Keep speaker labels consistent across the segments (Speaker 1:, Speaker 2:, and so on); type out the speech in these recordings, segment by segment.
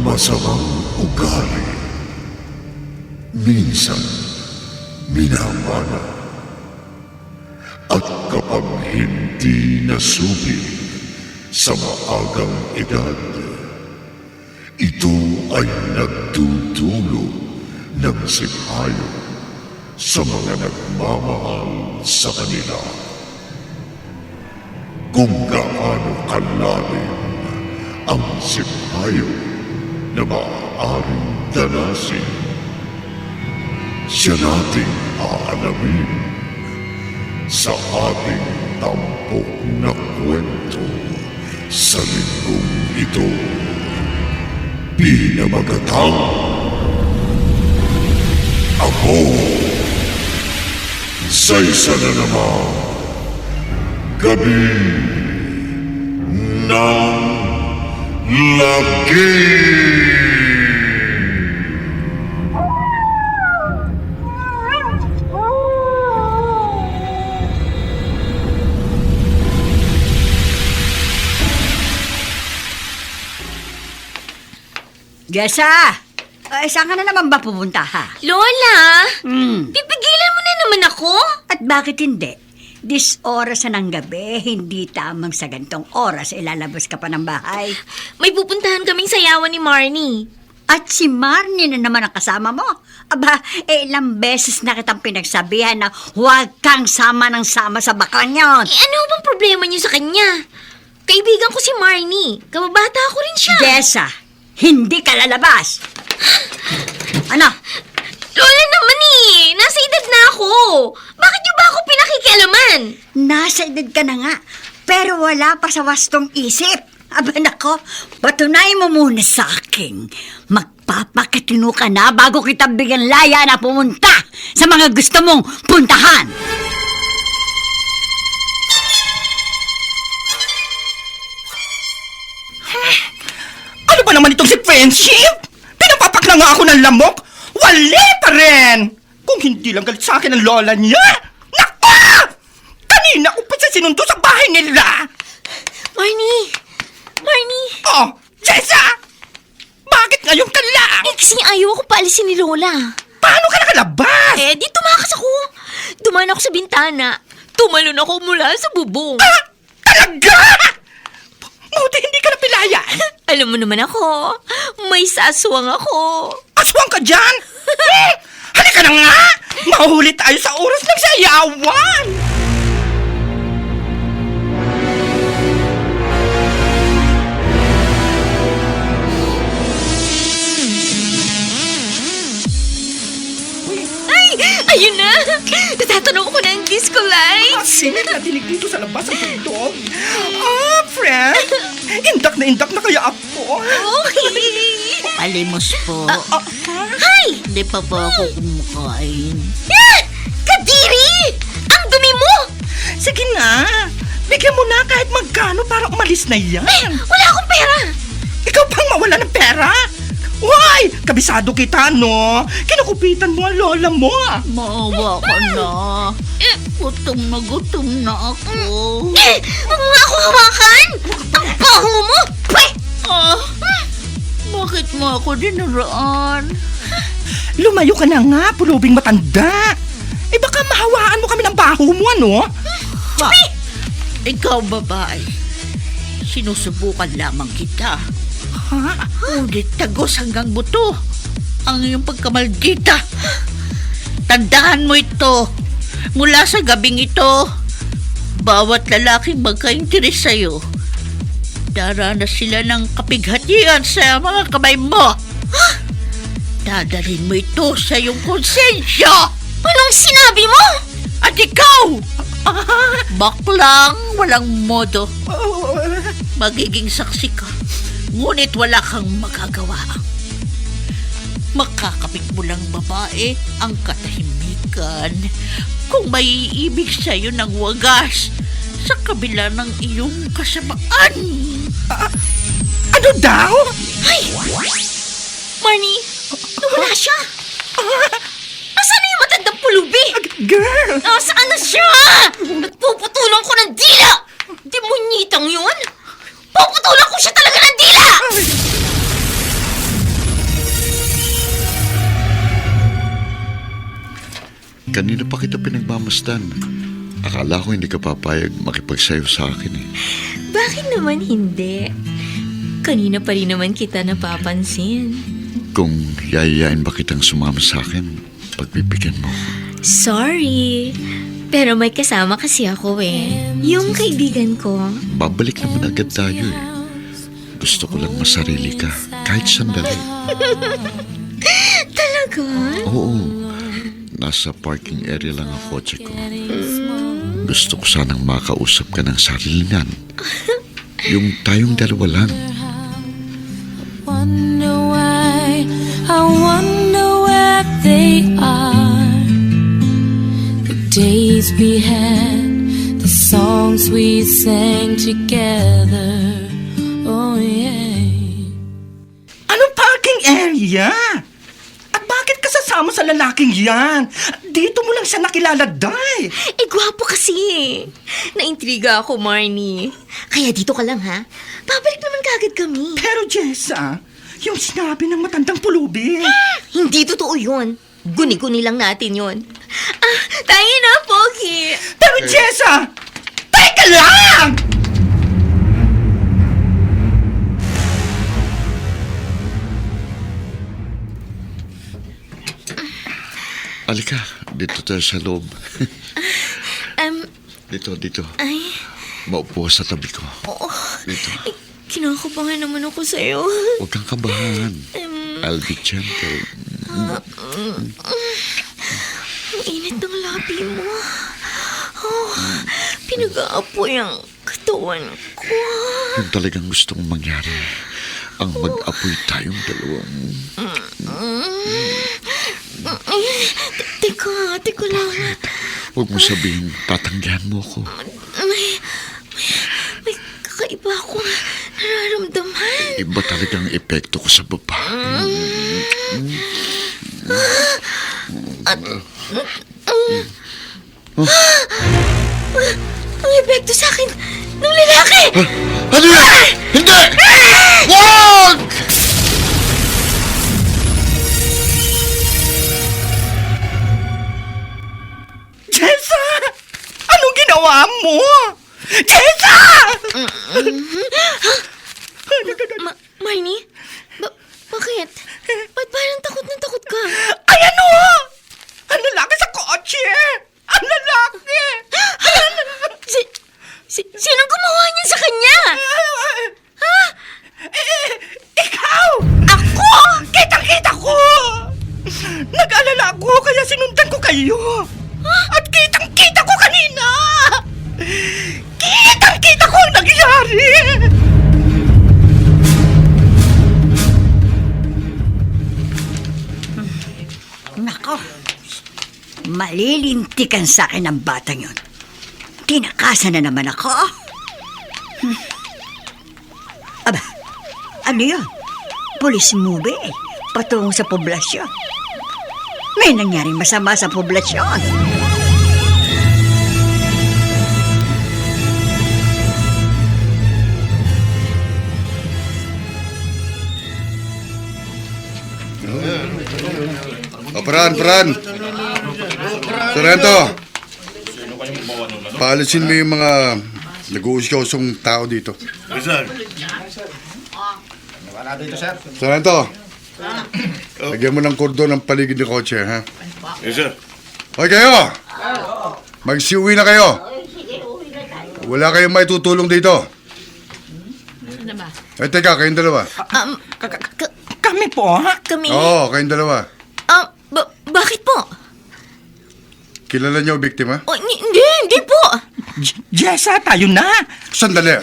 Speaker 1: masamang ugali. Minsan, minamana. At kapag hindi nasubig sa maagang edad, ito ay nagdudulot ng sipayo sa mga nagmamahal sa kanila. Kung gaano kalalim ang sipayo na maaaring danasin, siya nating aalamin sa ating tampok na kwento sa linggong ito. Pinamagatang ako sa isa na namang gabi ng lagi.
Speaker 2: Jessa! Saan ka na naman ba pupunta, ha?
Speaker 3: Lola! Pipigilan mo na naman ako?
Speaker 2: At bakit hindi? This oras na ng gabi, hindi tamang sa gantong oras ilalabas ka pa ng bahay.
Speaker 3: May pupuntahan kaming sayawan ni Marnie.
Speaker 2: At si Marnie na naman ang kasama mo. Aba, ilang beses na kitang pinagsabihan na huwag kang sama ng sama sa baklang yon.
Speaker 3: Ano bang problema niyo sa kanya? Kaibigan ko si Marnie. Kababata ko rin siya.
Speaker 2: Jessa, hindi ka lalabas. Ano?
Speaker 3: Lola naman nasa edad na ako. Bakit niyo ba ako pinakikialaman?
Speaker 2: Nasa edad ka na nga, pero wala pa sa wastong isip. Aba nako, patunay mo muna sa akin. Magpapakatino ka na bago kita bigyan laya na pumunta sa mga gusto mong puntahan.
Speaker 4: Ano ba naman itong si Friendship? Pinapapak na nga ako ng lamok. Wali pa rin! Kung hindi lang galit sa akin ang lola niya. Naku! Kanina ko pa siya sinundo sa bahay nila.
Speaker 3: Marnie!
Speaker 4: Oh, Jessa! Bakit ngayon ka lang?
Speaker 3: Kasi ayaw ako paalisin ni Lola.
Speaker 4: Paano ka nakalabas?
Speaker 3: Di tumakas ako. Dumaan ako sa bintana. Tumalon ako mula sa bubong.
Speaker 4: Ah, talaga? Buti hindi ka napilayan.
Speaker 3: Alam mo naman ako, may saswang ako.
Speaker 4: Aswang ka dyan? Halika na nga! Mahuhuli tayo sa oras ng sayawan!
Speaker 3: Ayun na! Natatanong ko ng disco lights!
Speaker 4: Sino natinig dito sa labas ang tundog? Friend! Indak na kaya ako.
Speaker 3: Okay!
Speaker 5: Palimos po.
Speaker 3: Hi!
Speaker 5: Hindi pa ba ako kumakain?
Speaker 3: Kadiri! Ang dumi mo!
Speaker 4: Sige na, bigyan mo na kahit magkano para umalis na yan.
Speaker 3: Wala akong pera!
Speaker 4: Ikaw pang mawala ng pera? Why? Kabisado kita, no? Kinukupitan mo ang lola mo.
Speaker 5: Maawa ka na. Gutom na ako.
Speaker 3: Huwag mo ako hawakan! Ang baho mo! Pweh!
Speaker 5: Bakit mo ako dinuraan?
Speaker 4: Lumayo ka na nga, pulubing matanda. Baka mahawaan mo kami ng baho mo, ano?
Speaker 5: Ikaw, babae. Sinusubukan lamang kita. Ngunit tagos hanggang buto ang iyong pagkamaldita. Tandaan mo ito. Mula sa gabing ito, bawat lalaking magka-interes sa'yo, daranas sila ng kapighatian sa mga kamay mo. Dadalhin mo ito sa iyong konsensya.
Speaker 3: Anong sinabi mo?
Speaker 5: At ikaw, baklang walang modo. Magiging saksi ka, ngunit wala kang magagawa. Makakapit mo lang, babae, ang katahimikan kung may iibig sa'yo ng wagas sa kabila ng iyong kasamaan.
Speaker 4: Ano daw?
Speaker 3: Ay! Marnie, nawala siya! Nasaan na yung matandang pulubi?
Speaker 4: Girl!
Speaker 3: Nasaan na siya? Nagpuputulan ko ng dila! Demonyitang yun! Puputulan ko siya talaga ng dila!
Speaker 1: Kanina pa kita pinagmamasdan. Akala ko hindi ka papayag makipagsayo sa akin eh.
Speaker 3: Bakit naman hindi? Kanina pa rin naman kita napapansin.
Speaker 1: Kung yayayain ba kitang sumama sa akin, pagbibigyan mo.
Speaker 3: Sorry. Pero may kasama kasi ako eh. Yung kaibigan ko.
Speaker 1: Babalik naman agad tayo eh. Gusto ko lang masarili ka, kahit sandali.
Speaker 3: Talaga?
Speaker 1: Oo. Nasa parking area lang ang kotse ko. Gusto ko sanang makausap ka ng sarilingan. Yung tayong dalawa lang.
Speaker 6: Wonder why, I wonder where they are. The days we had, the songs we sang together. Oh yeah.
Speaker 4: Anong parking area? At bakit ka sasama sa lalaking yan? Dito mo lang siya nakilala, Day.
Speaker 3: Eh, gwapo kasi eh. Naintriga ako, Marnie. Kaya dito ka lang, ha? Babalik naman kagad kami.
Speaker 4: Pero Jessa, yung sinabi ng matandang pulubi.
Speaker 3: Hindi totoo yun. Guni-guni lang natin yun. Ah, tayo na, Pogi.
Speaker 4: Pero Jessa, teka lang!
Speaker 1: Alika, dito tayo sa loob. Dito.
Speaker 3: Ay,
Speaker 1: Maupo ka sa tabi ko. Dito.
Speaker 3: kinakabahan naman ako sa'yo.
Speaker 1: Huwag kang kabahan. I'll be gentle.
Speaker 3: Ang init ng labi mo. Oh, pinag-aapoy ang katawan ko.
Speaker 1: Yung talagang gusto kong mangyari. Ang mag-apoy tayong dalawang.
Speaker 3: Teka lang.
Speaker 1: Huwag mo sabihin, tatanggihan mo ako.
Speaker 3: May kakaiba akong nararamdaman.
Speaker 1: Iba talagang epekto ko sa babae.
Speaker 3: Ang epekto sa akin ng lalaki!
Speaker 1: Ano yan? Hindi! Wag!
Speaker 4: Jessa! Anong ginawa mo? Jessa!
Speaker 3: Marnie? Bakit? Ba't parang takot na takot ka?
Speaker 4: Ay ano? Ang lalaki sa kotse! Ang lalaki!
Speaker 3: Sinong gumawa niyan sa kanya?
Speaker 4: Ikaw! Ako! Kitang-kita ko! Nag-alala ako kaya sinundan ko kayo. At kitang-kita ko kanina! Kitang-kita ko ang nangyari!
Speaker 2: Nako, malilintikan sa akin ang batang yun. Tinakasan na naman ako. Aba, ano yun? Police movie, patungo sa poblasyon. May nangyaring masama sa poblasyon.
Speaker 7: Pran. Sorrento. Paalisin mo yung mga nag-uusyosong tao dito. Sorrento. Lagyan mo ng kordon ang paligid ng kotse, ha?
Speaker 1: Yes, sir.
Speaker 7: Hoy kayo! Magsiuwi na kayo. Wala kayong may tutulong dito. Eh, teka, kayong dalawa.
Speaker 4: Kami po, ha?
Speaker 3: Kami?
Speaker 7: Oo, kayong dalawa.
Speaker 3: Bakit po?
Speaker 7: Kilala niyo ang biktima?
Speaker 3: Oh, hindi po.
Speaker 4: Jessa, tayo na.
Speaker 7: Sandali.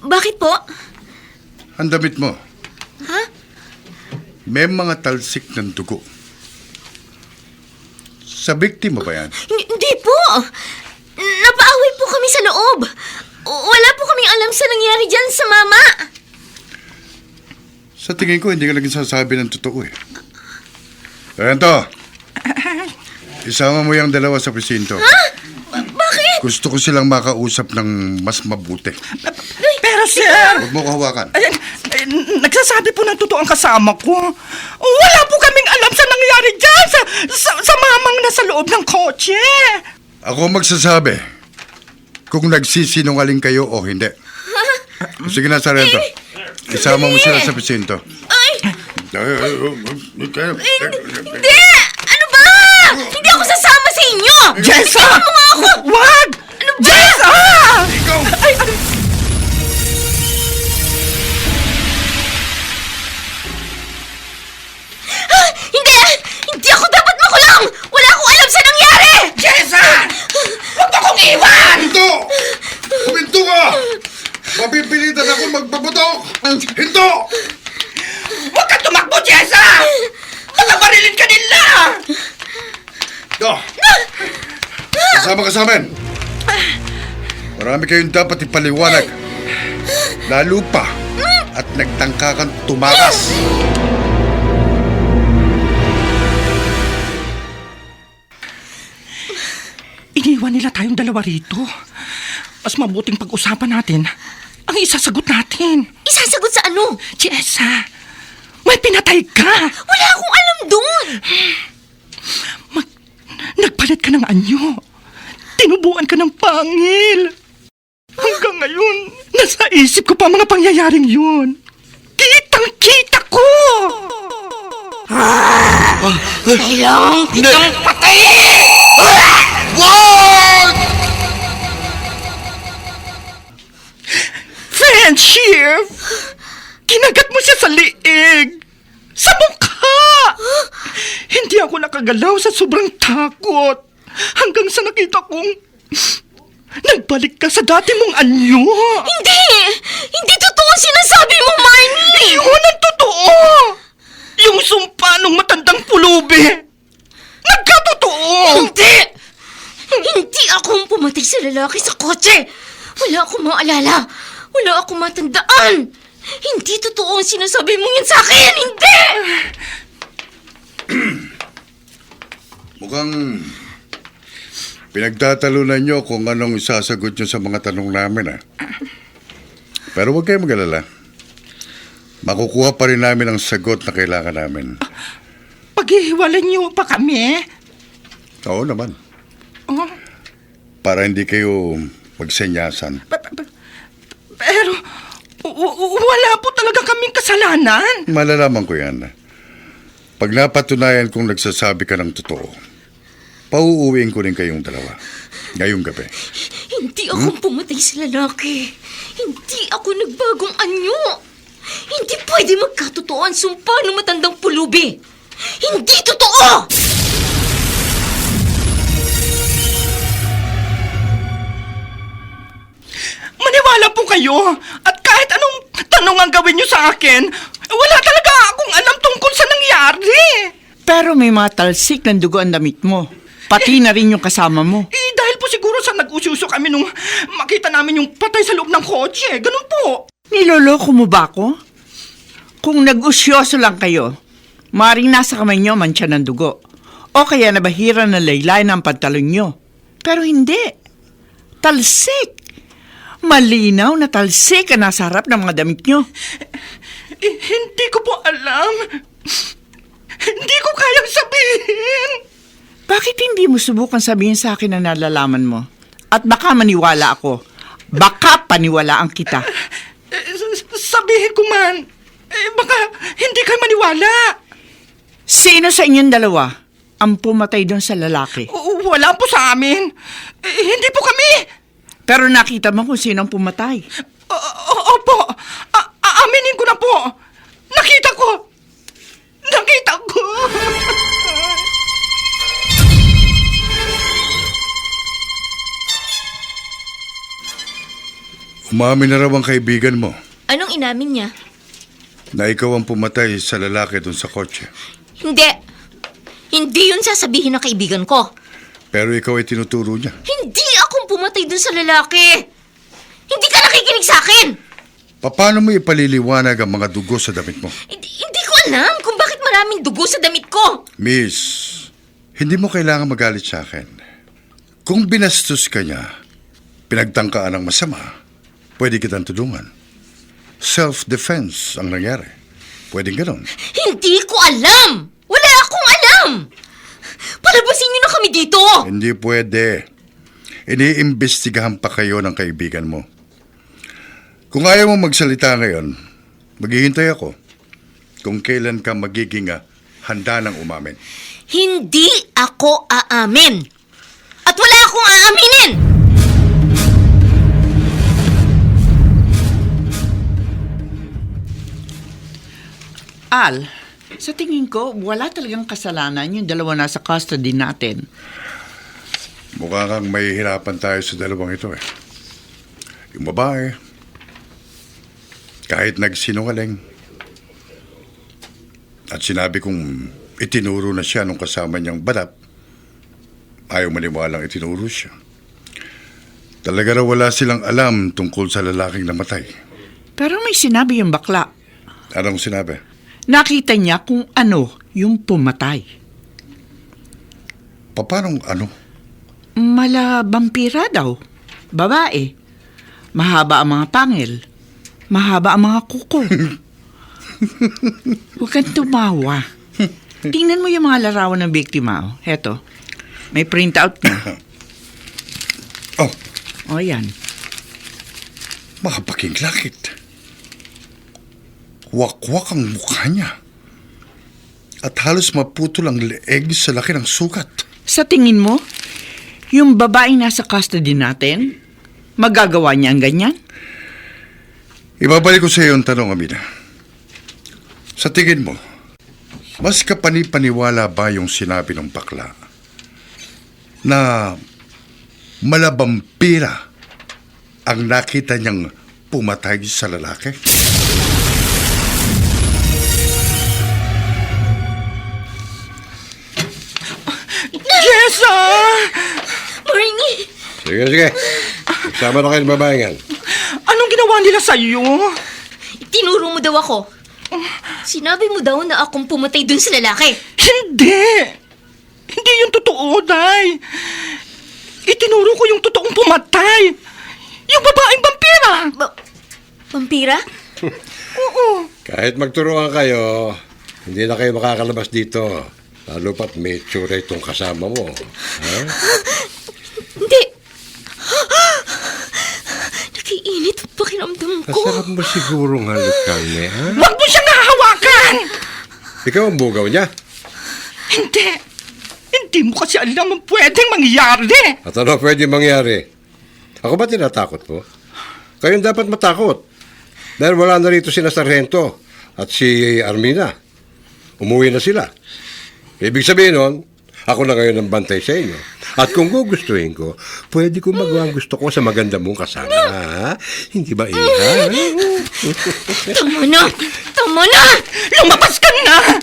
Speaker 3: Bakit po?
Speaker 7: Ang damit mo.
Speaker 3: Ha?
Speaker 7: May mga talsik ng dugo. Sa biktima ba yan?
Speaker 3: Hindi po. Napaaway po kami sa loob. Wala po kaming alam sa nangyari dyan sa mama.
Speaker 7: Sa tingin ko, hindi ka naging sasabi ng totoo eh. Sorrento, isama mo yung dalawa sa presinto.
Speaker 3: Bakit?
Speaker 7: Gusto ko silang makausap ng mas mabuti.
Speaker 4: Pero sir,
Speaker 7: Huwag mo ko hawakan.
Speaker 4: nagsasabi po ng totoo ang kasama ko. Wala po kaming alam sa nangyari nangyayari dyan sa mamang nasa loob ng kotse?
Speaker 7: Ako magsasabi kung nagsisinungaling kayo o hindi. Sige na, Sarento. Isama mo sila sa presinto.
Speaker 3: Hindi! Ano ba? Hindi ako sasama sa inyo!
Speaker 4: Jessa!
Speaker 3: Iwan mo nga ako!
Speaker 4: Wag!
Speaker 3: Ano ba?
Speaker 4: Jessa!
Speaker 7: Ikaw!
Speaker 3: Hindi! Hindi ako dapat makulong! Wala akong alam sa nangyari!
Speaker 4: Jessa! Huwag mo kong iwan!
Speaker 7: Hinto! Huminto ka! Mapipilitan ako magpaputok! Hinto!
Speaker 4: Huwag ka tumakbo, Jessa! Baka barilin ka nila!
Speaker 7: Kasama ka sa amin. Marami kayong dapat ipaliwanag. Lalo pa at nagtangka kang tumakas.
Speaker 4: Iniwan nila tayong dalawa rito. Mas mabuting pag-usapan natin ang isasagot natin.
Speaker 3: Isasagot sa ano?
Speaker 4: Jessa, may pinatay ka!
Speaker 3: Wala akong alam doon!
Speaker 4: Nagpalit ka ng anyo. Tinubuan ka ng pangil. Hanggang ngayon, nasa isip ko pa mga pangyayaring yun. Kitang-kita ko!
Speaker 3: Kailangan kitang patayin!
Speaker 7: Wag!
Speaker 4: Friendship! Kinagat mo siya sa liig! Sa mukha! Hindi ako nakagalaw sa sobrang takot. Hanggang sa nakita kong nagbalik ka sa dati mong anyo.
Speaker 3: Hindi! Hindi totoo ang sinasabi mo, Marnie!
Speaker 4: Yun ang totoo! Yung sumpa nung matandang pulubi. Nagkatotoo!
Speaker 3: Hindi! Hindi akong pumatay sa lalaki sa kotse! Wala akong maalala! Wala akong matandaan! Hindi totoo ang sinasabi mo yun sa akin! Hindi!
Speaker 7: Mukhang pinagtatalunan nyo kung anong isasagot nyo sa mga tanong namin, ha? Pero huwag kayong mag-alala. Makukuha pa rin namin ang sagot na kailangan namin.
Speaker 4: Paghihiwalan niyo pa kami?
Speaker 7: Oo naman.
Speaker 4: Oh,
Speaker 7: Para hindi kayo magsenyasan.
Speaker 4: pero wala po talaga kaming kasalanan.
Speaker 7: Malalaman ko yan. Pag napatunayan kong nagsasabi ka ng totoo, pauuwiin ko rin kayong dalawa. Ngayong gabi.
Speaker 3: Hindi akong pumatay sa lalaki. Hindi ako nagbagong anyo. Hindi pwede magkatotoo ang sumpa ng matandang pulubi. Hindi totoo!
Speaker 4: Maniwala po kayo. At kahit anong tanong ang gawin niyo sa akin, wala talaga akong alam tungkol sa nangyari.
Speaker 8: Pero may mga talsik ng dugo ang damit mo. Pati na rin yung kasama mo.
Speaker 4: Dahil po siguro sa nag-usyuso kami nung makita namin yung patay sa loob ng kotse. Ganun po.
Speaker 8: Niloloko mo ba ako? Kung nag-usyoso lang kayo, maring nasa kamay nyo mancha ng dugo. O kaya nabahira ng laylay ng pantalon nyo. Pero hindi. Talsik. Malinaw na talsik ang nasa harap ng mga damit nyo.
Speaker 4: Hindi ko po alam. Hindi ko kayang sabihin.
Speaker 8: Bakit hindi mo subukan sabihin sa akin ang nalalaman mo? At baka maniwala ako. Baka paniwalaan kita.
Speaker 4: Sabihin ko man. Baka hindi kayo maniwala.
Speaker 8: Sino sa inyong dalawa ang pumatay doon sa lalaki?
Speaker 4: Wala po sa amin. Hindi po kami.
Speaker 8: Pero nakita mo kung sino ang pumatay.
Speaker 4: Opo. Aaminin ko na po. Nakita ko. Nakita ko.
Speaker 7: Umamin na raw ang kaibigan mo
Speaker 3: Anong inamin niya?
Speaker 7: na ikaw ang pumatay sa lalaki dun sa kotse.
Speaker 3: Hindi. Hindi yun sasabihin ng kaibigan ko.
Speaker 7: Pero ikaw ay tinuturo niya.
Speaker 3: Hindi akong pumatay dun sa lalaki. Hindi ka nakikinig sa akin.
Speaker 7: Paano mo ipaliliwanag ang mga dugo sa damit mo?
Speaker 3: Hindi ko alam kung bakit maraming dugo sa damit ko.
Speaker 7: Miss, hindi mo kailangan magalit sa akin. Kung binastos ka niya, pinagtangkaan ng masama, pwede kitang tulungan. Self-defense ang nangyari. Pwedeng ganon.
Speaker 3: Hindi ko alam. Wala akong alam. alam! Palabasin niyo na kami dito!
Speaker 7: Hindi pwede. Iniimbestigahan pa kayo ng kaibigan mo. Kung ayaw mo magsalita ngayon, maghihintay ako kung kailan ka magiging handa ng umamin.
Speaker 3: Hindi ako aamin! At wala akong aaminin!
Speaker 8: Al, sa tingin ko, wala talagang kasalanan yung dalawa nasa custody natin.
Speaker 7: Mukha kang may hirapan tayo sa dalawang ito eh. Yung babae, kahit nagsinungaling, at sinabi kong itinuro na siya nung kasama niyang balap, ayaw maniwalang itinuro siya. Talaga raw wala silang alam tungkol sa lalaking namatay.
Speaker 8: Pero may sinabi yung bakla.
Speaker 7: Anong sinabi?
Speaker 8: Nakita niya kung ano yung pumatay.
Speaker 7: Paano ano?
Speaker 8: Mala vampira daw. Babae. Mahaba ang mga pangil. Mahaba ang mga kuko. Huwag kang tumawa. Tingnan mo yung mga larawan ng biktima. Heto. May printout na.
Speaker 7: Oh,
Speaker 8: O yan.
Speaker 7: makapakinglakit. Wakwak ang mukha niya. At halos maputol ang leeg sa laki ng sugat.
Speaker 8: Sa tingin mo, yung babaeng nasa custody natin, magagawa niya ang ganyan?
Speaker 7: Ibabalik ko sa iyo ang tanong, Amina. Sa tingin mo, mas kapani-paniwala ba yung sinabi ng bakla na malabampira ang nakita niyang pumatay sa lalaki?
Speaker 4: Jessa!
Speaker 3: Marnie!
Speaker 9: Sige. Magsama na kayo ng babae yan.
Speaker 4: Anong ginawa nila sa'yo?
Speaker 3: Tinuro mo daw ako. Sinabi mo daw na akong pumatay dun sa lalaki.
Speaker 4: Hindi! Hindi yung totoo, Day. Itinuro ko yung totoong pumatay. Yung babaeng vampira.
Speaker 3: Vampira?
Speaker 4: Oo.
Speaker 9: Kahit magturuan kayo, hindi na kayo makakalabas dito. Lalo pat may tsura itong kasama mo. Ha?
Speaker 3: Hindi. Nakiinit ang pakiramdam ko.
Speaker 9: Masarap mo sigurong halikan niya, ha?
Speaker 4: Huwag mo siyang hahawakan!
Speaker 9: Ikaw ang bugaw niya.
Speaker 4: Hindi. Hindi mo kasi alam ang pwedeng mangyari.
Speaker 9: At ano pwede mangyari? Ako ba tinatakot mo? Kayong dapat matakot. Dahil wala na rito sina Sargento at si Armina. Umuwi na sila. Ibig sabihin nun, ako na ngayon ang bantay sa inyo. At kung gugustuhin ko, pwede ko magawa ang gusto ko sa maganda mong kasama. Ha? Hindi ba, Iha?
Speaker 3: Tama na! Tama na!
Speaker 4: Lumabas ka na!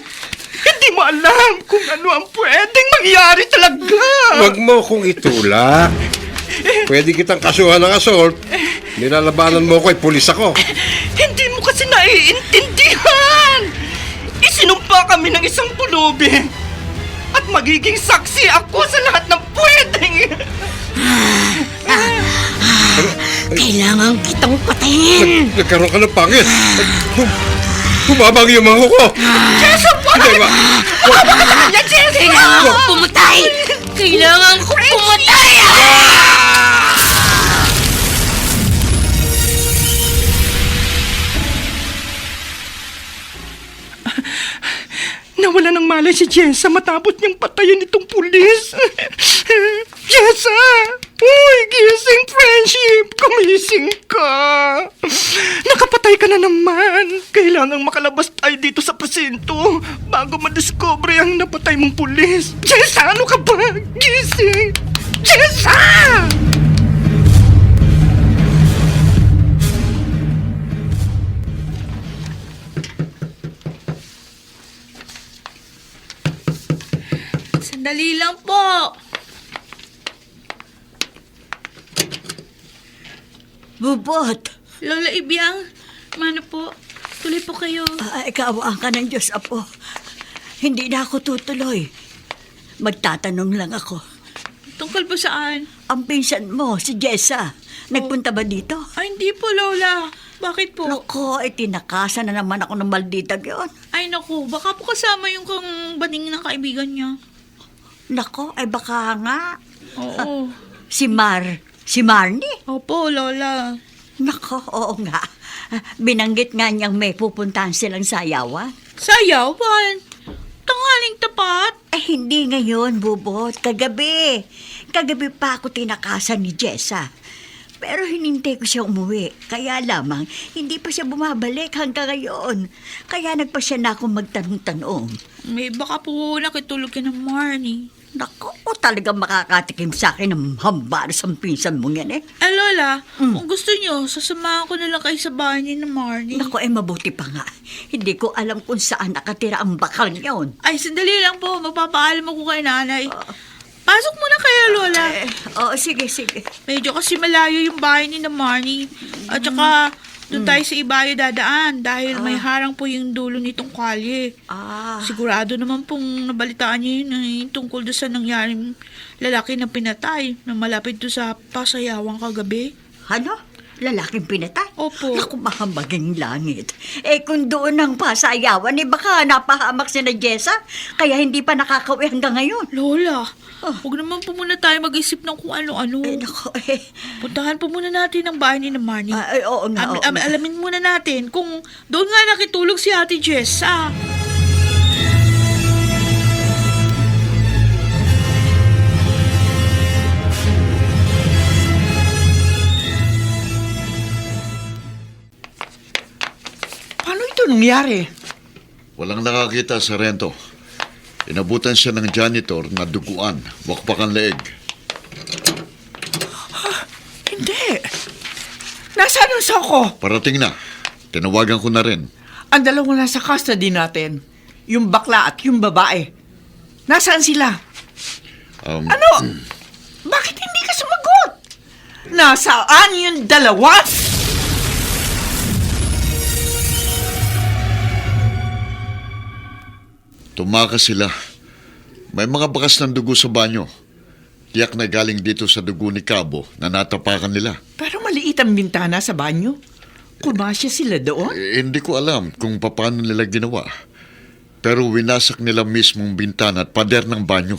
Speaker 4: Hindi mo alam kung ano ang pwedeng mangyari talaga.
Speaker 9: Huwag mo kong itulak. Pwede kitang kasuhan ng assault. Nilalabanan mo ko, pulis ako.
Speaker 4: Hindi mo kasi naiintindihan. Isinumpa kami ng isang pulubi. At magiging saksi ako sa lahat ng pwedeng.
Speaker 3: Kailangan kitang patayin!
Speaker 9: Nagkaroon ka ng pangit. Humabang yung mga ko.
Speaker 4: Jessa, wag!
Speaker 9: Hindi ba?
Speaker 4: Wag ka sa kanya, Jessa!
Speaker 3: Kailangan ko pumatay! Kailangan ko pumatay!
Speaker 4: Nawala ng malay si Jessa matapos niyang patayin itong pulis. Jessa! Uy, gising, friendship! Kumising ka! Nakapatay ka na naman. Kailangang makalabas tayo dito sa presinto bago madiscover ang napatay mong pulis. Jessa, ano ka ba? Gising! Jessa!
Speaker 5: Sandali lang po.
Speaker 2: Bubot,
Speaker 5: Lola Ibiang, mano po, tuloy po kayo.
Speaker 2: kaawaan ka ng Diyos, Apo. Hindi na ako tutuloy. Magtatanong lang ako.
Speaker 5: Tungkol po saan?
Speaker 2: Ang pinsan mo, si Jessa, nagpunta ba dito?
Speaker 5: Ay, hindi po, Lola. Bakit po?
Speaker 2: Nako, tinakasan na naman ako ng maldita yun.
Speaker 5: Ay naku, baka po kasama yung kang baning ng kaibigan niya.
Speaker 2: Nako, ay baka nga.
Speaker 5: Oo.
Speaker 2: Si Marnie.
Speaker 5: Opo, Lola.
Speaker 2: Nako, oo nga. Binanggit nga niyang may pupuntahan silang sayawan.
Speaker 5: Sayawan? Tanghaling tapat?
Speaker 2: Hindi ngayon, Bubot. Kagabi. Kagabi pa ako tinakasan ni Jessa. Pero hinintay ko siya umuwi. Kaya lamang, hindi pa siya bumabalik hanggang ngayon. Kaya nagpa siya na akong magtanong-tanong.
Speaker 5: May baka po nakitulog ka ng Marnie.
Speaker 2: Naku, talagang makakatikim sa akin ng hambaras ang pinsan mong yan eh.
Speaker 5: Lola, kung gusto niyo, sasamahan ko na lang kayo sa bahay ni na Marnie.
Speaker 2: Naku, mabuti pa nga. Hindi ko alam kung saan nakatira ang bakal niyon.
Speaker 5: Ay, sandali lang po. Magpapaalam ako kay nanay. Pasok muna kayo, Lola.
Speaker 2: Sige.
Speaker 5: Medyo kasi malayo yung bahay ni na Marnie. At saka, doon tayo sa ibayo dadaan dahil may harang po yung dulo nitong kalye. Sigurado naman pong nabalitaan niyo yun tungkol doon sa nangyaring lalaki na pinatay na malapit doon sa pasayawang kagabi.
Speaker 2: Ano? Lalaking pinatay?
Speaker 5: Opo.
Speaker 2: Naku, mahamaging langit. Kung doon ang pasayawan, baka napahamak si na Jessa, kaya hindi pa nakakauwi hanggang ngayon.
Speaker 5: Lola, huwag naman po muna tayo mag-isip ng kung ano-ano.
Speaker 2: Naku,
Speaker 5: Puntahan po muna natin ang bahay ni na Marnie.
Speaker 2: Oo nga.
Speaker 5: Alamin muna natin kung doon nga nakitulog si Ate Jessa.
Speaker 8: Paano ito nangyari?
Speaker 1: Walang nakakita, Sargento. Inabutan siya ng janitor na duguan, wakbakan leeg.
Speaker 8: Hindi. Nasaan ang soko?
Speaker 1: Parating na. Tinawagan ko na rin.
Speaker 8: Ang dalawang nasa custody natin. Yung bakla at yung babae. Nasaan sila? Ano? Bakit hindi ka sumagot? Nasaan yung dalawa?
Speaker 1: Tumakas sila. May mga bakas ng dugo sa banyo. Tiyak na galing dito sa dugo ni Cabo na natapakan nila.
Speaker 8: Pero maliit ang bintana sa banyo. Kumasya sila doon?
Speaker 1: Hindi ko alam kung paano nila ginawa. Pero winasak nila mismong bintana at pader ng banyo.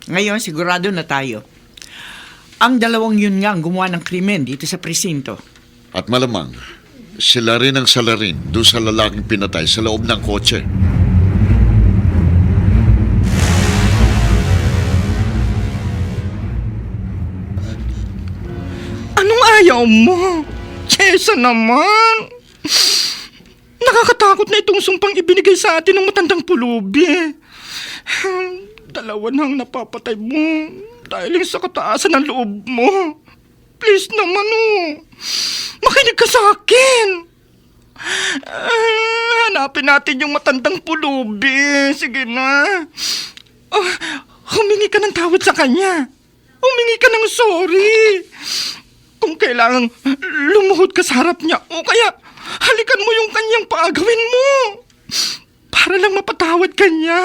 Speaker 8: Ngayon, sigurado na tayo. Ang dalawang yun nga ang gumawa ng krimen dito sa presinto.
Speaker 1: At malamang, sila rin ang salarin doon sa lalaking pinatay sa loob ng kotse.
Speaker 4: Anong ayaw mo? Jessa naman! Nakakatakot na itong sumpang ibinigay sa atin ng matandang pulubi. Dalawa nang napapatay mo dahil sa kataasan ng loob mo. Please naman makinig ka sa akin. Hanapin natin yung matandang pulubi. Sige na. Humingi ka ng tawad sa kanya. Humingi ka ng sorry. Kung kailangang lumuhod ka sa harap niya o kaya halikan mo yung kanyang paagawin mo. Para lang mapatawad ka niya.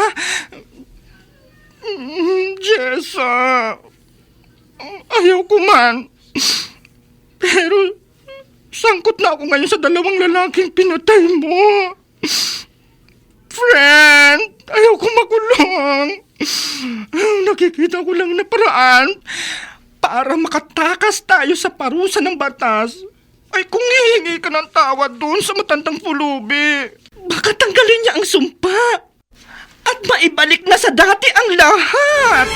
Speaker 4: Jessa, ayaw ko man. Pero sangkot na ako ngayon sa dalawang lalaking pinatay mo. Friend, ayaw ko makulong. Nakikita ko lang na paraan para makatakas tayo sa parusa ng batas ay kung hihingi ka ng tawad doon sa matandang pulubi. Baka tanggalin niya ang sumpa at maibalik na sa dati ang lahat.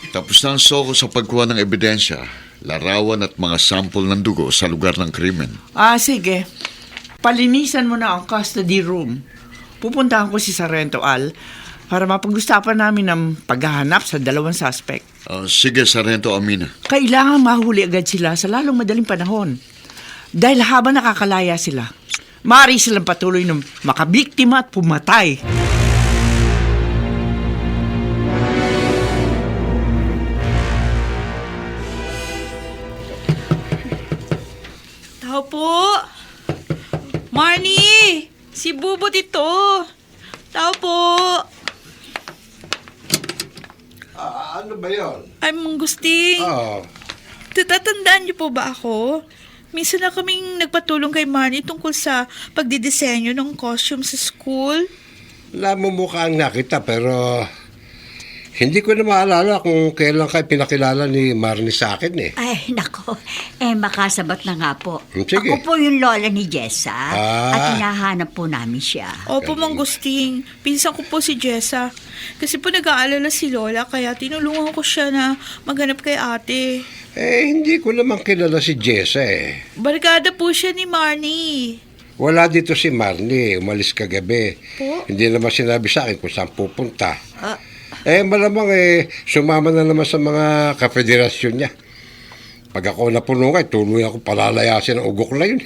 Speaker 1: Tapos na ang soko sa pagkuha ng ebidensya, larawan at mga sampol ng dugo sa lugar ng krimen.
Speaker 8: Sige. Palinisan mo na ang custody room. Pupuntahan ko si Sargento Al para mapag-usapan namin ng paghahanap sa dalawang suspect.
Speaker 1: Sige, Sargento Amina.
Speaker 8: Kailangan mahuli agad sila sa lalong madaling panahon. Dahil habang nakakalaya sila, maaari silang patuloy ng makabiktima at pumatay.
Speaker 5: Tao po! Marnie! Si Bubot ito! Tao po!
Speaker 9: Ano ba yon?
Speaker 5: Ay, Mang Gusting.
Speaker 9: Oh,
Speaker 5: Tatatandaan niyo po ba ako? Minsan na kaming nagpatulong kay Marnie tungkol sa pagdidisenyo ng costume sa school.
Speaker 9: namumukhaan nga kita pero hindi ko na maalala kung kailan kayo pinakilala ni Marnie sa akin eh.
Speaker 2: Ay, nako. Makasabat na nga po.
Speaker 9: Sige.
Speaker 2: Ako po yung lola ni Jessa.
Speaker 9: Ah.
Speaker 2: At hinahanap po namin siya.
Speaker 5: Opo, Mang Gusting. Pinsan ko po si Jessa. Kasi po nag-aalala si Lola, kaya tinulungan ko siya na maghanap kay ate.
Speaker 9: Hindi ko naman kilala si Jessa eh.
Speaker 5: Barkada po siya ni Marnie.
Speaker 9: Wala dito si Marnie, umalis kagabi.
Speaker 5: Po?
Speaker 9: Hindi naman sinabi sa akin kung saan pupunta. Malamang sumama na naman sa mga kapederasyon niya. Pag ako napulungan, tuloy ako palalayasin ng ugok na yun.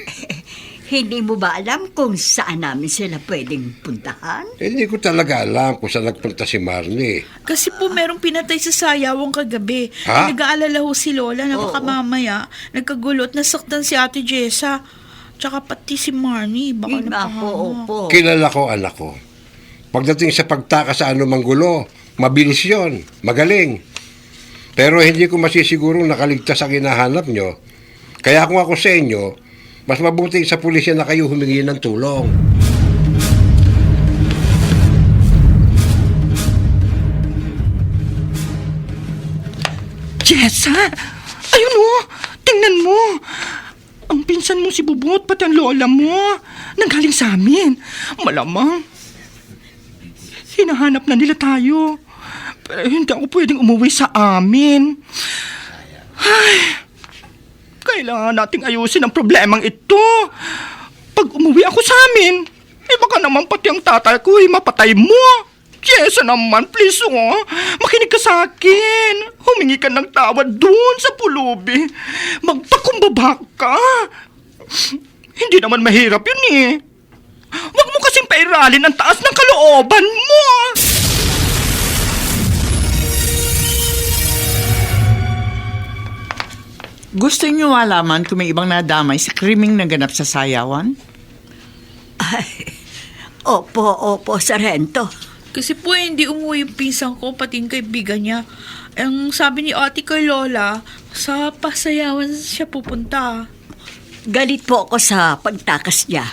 Speaker 2: Hindi mo ba alam kung saan namin sila pwedeng puntahan?
Speaker 9: Hindi ko talaga alam kung saan nagpunta si Marnie.
Speaker 5: Kasi po merong pinatay sa sayawang kagabi.
Speaker 9: Ha?
Speaker 5: Nag-aalala ho si Lola na baka mamaya nagkagulot na saktan si ate Jessa. Tsaka pati si Marnie. Baka
Speaker 2: Yun nga po,
Speaker 5: napahama.
Speaker 2: opo.
Speaker 9: Kilala ko anak ko. Pagdating sa pagtaka sa anumang gulo, mabilis yon, magaling. Pero hindi ko masisigurong nakaligtas ang hinahanap nyo. Kaya kung ako sa inyo, mas mabuti sa pulisya na kayo humingi ng tulong.
Speaker 4: Jessa! Ayun o! Tingnan mo! Ang pinsan mo si Bubot, pati ang lola mo. Nanggaling sa amin. Malamang. Hinahanap na nila tayo. Pero hindi ako pwedeng umuwi sa amin. Ay, kailangan nating ayusin ang problemang ito. Pag umuwi ako sa amin, baka naman pati ang tatay ko mapatay mo. Jessa naman, please makinig ka sa akin. Humingi ka ng tawad doon sa pulubi. Magpakumbaba ka. Hindi naman mahirap yun eh. Huwag mo kasing pairalin ang taas ng kalooban mo.
Speaker 8: Gusto niyo malaman kung may ibang nadamay sa krimeng naganap sa sayawan?
Speaker 2: Opo, Sargento.
Speaker 5: Kasi po hindi umuwi yung pinsan ko, pati yung kaibigan niya. Ang sabi ni ate kay Lola, sa pasayawan siya pupunta.
Speaker 2: Galit po ako sa pagtakas niya.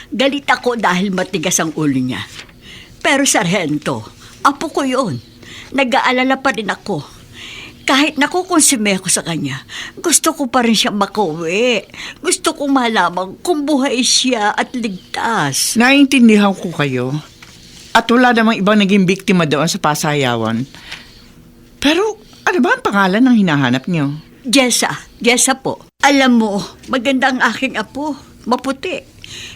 Speaker 2: Galit ako dahil matigas ang ulo niya. Pero Sargento, apo ko yun. Nag-aalala pa rin ako. Kahit nakukonsume ako sa kanya, gusto ko pa rin siya makauwi. Gusto kong malaman kung buhay siya at ligtas.
Speaker 8: Naintindihan ko kayo. At wala namang ibang naging biktima doon sa pasayawan. Pero ano ba ang pangalan ng hinahanap niyo?
Speaker 2: Jessa po. Alam mo, maganda ang aking apo. Maputi.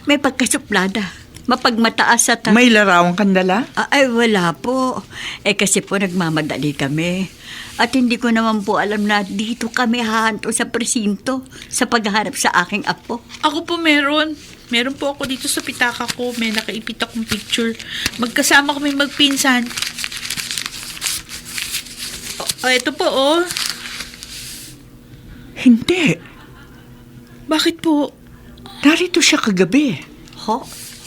Speaker 2: May pagkasuplada. Mapagmataas at...
Speaker 8: May larawang kandala?
Speaker 2: Ay, wala po. Kasi po nagmamadali kami. At hindi ko naman po alam na dito kami hahanto sa presinto sa pagharap sa aking apo.
Speaker 5: Ako po meron. Meron po ako dito sa pitaka ko. May nakaipit akong picture. Magkasama kami magpinsan. Ito po,
Speaker 8: Hindi.
Speaker 5: Bakit po?
Speaker 8: Narito siya kagabi.
Speaker 2: Ho?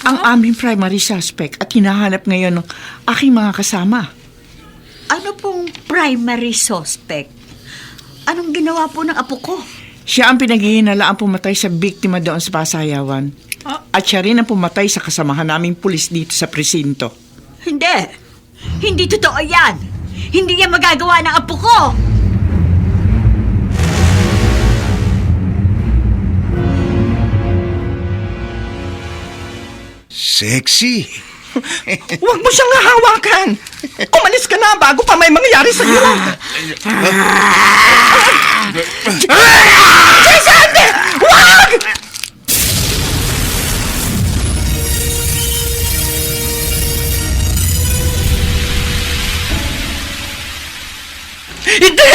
Speaker 8: Ang aming primary suspect at hinahanap ngayon ng aking mga kasama.
Speaker 2: Ano pong primary suspect? Anong ginawa po ng apo ko?
Speaker 8: Siya ang pinaghihinalaang pumatay sa biktima doon sa pasayawan. At siya rin ang pumatay sa kasamahan naming pulis dito sa presinto.
Speaker 2: Hindi. Hindi totoo yan. Hindi yan magagawa ng apo ko.
Speaker 1: Sexy.
Speaker 4: Huwag mo siyang hahawakan. Umalis ka na bago pa may mangyayari sa iyo. Jason! Huwag! Hindi!